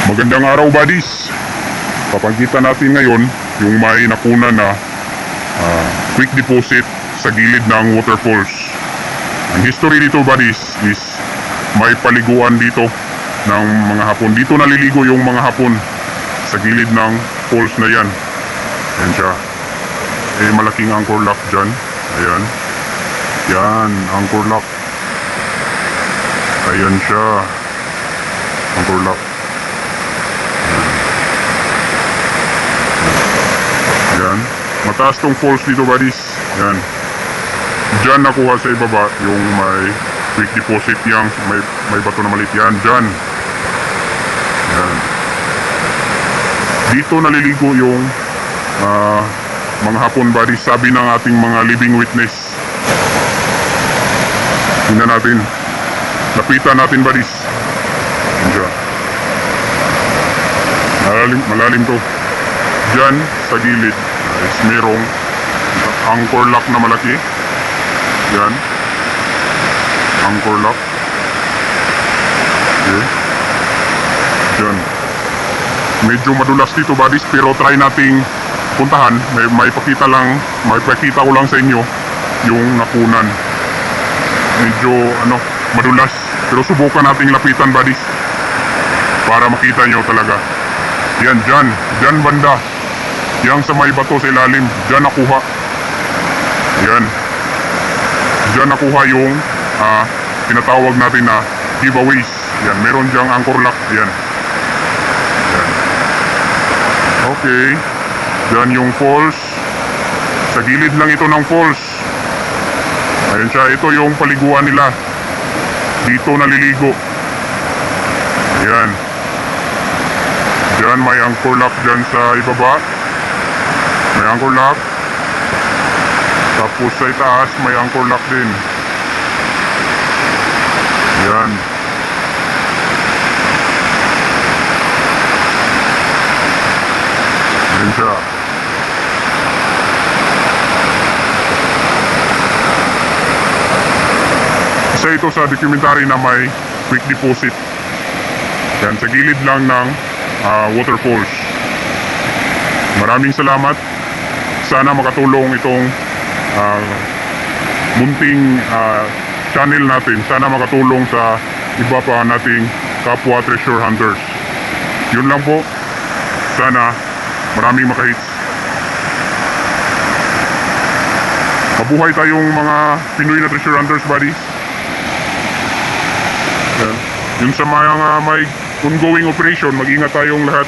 Magandang araw, buddies. Papakita natin ngayon yung may nakuna na quick deposit sa gilid ng waterfalls. Ang history dito, buddies, is may paliguan dito ng mga hapon. Dito naliligo yung mga hapon sa gilid ng falls na yan. Ayan siya. Malaking anchor lock dyan. Ayan. Yan, anchor lock. Ayan siya. Anchor lock. Yan. Mataas tong falls dito, buddies. Yan. Diyan nakuha sa ibaba yung may quick deposit yang may bato na maliit. Yan. Diyan. Yan. Dito naliligo yung mga hapon, buddies. Sabi ng ating mga living witness. Tingnan natin. Lapitan natin, buddies. Yan siya. Malalim to. Diyan sa gilid is merong anchor lock na malaki. Yan. Anchor lock. Okay. Diyan. Medyo madulas dito, buddies, pero try nating puntahan. May pakita ko lang sa inyo yung nakunan. Medyo madulas, pero subukan nating lapitan, buddies, para makita nyo talaga. Yan, dyan banda. Yang sa may bato sa ilalim, dyan nakuha. Yan. Dyan nakuha yung tinatawag natin na giveaways. Yan, meron dyang anchor lock. Yan. Yan. Okay. Dyan yung falls. Sa gilid lang ito ng falls. Ayan siya, ito yung paliguan nila. Dito naliligo. Yan. Diyan may anchor lock dyan sa ibaba. May anchor lock. Tapos sa itaas may anchor lock din. Yan. Yan siya. Isa ito sa documentary na may quick deposit. Yan, sa gilid lang ng waterfalls. Maraming salamat. Sana makatulong itong munting channel natin. Sana makatulong sa iba pa nating kapwa treasure hunters. Yun lang po. Sana maraming makahits. Mabuhay tayong mga Pinoy na treasure hunters, buddies. Yan. Yun sa mga may ongoing operation, mag-ingat tayong lahat.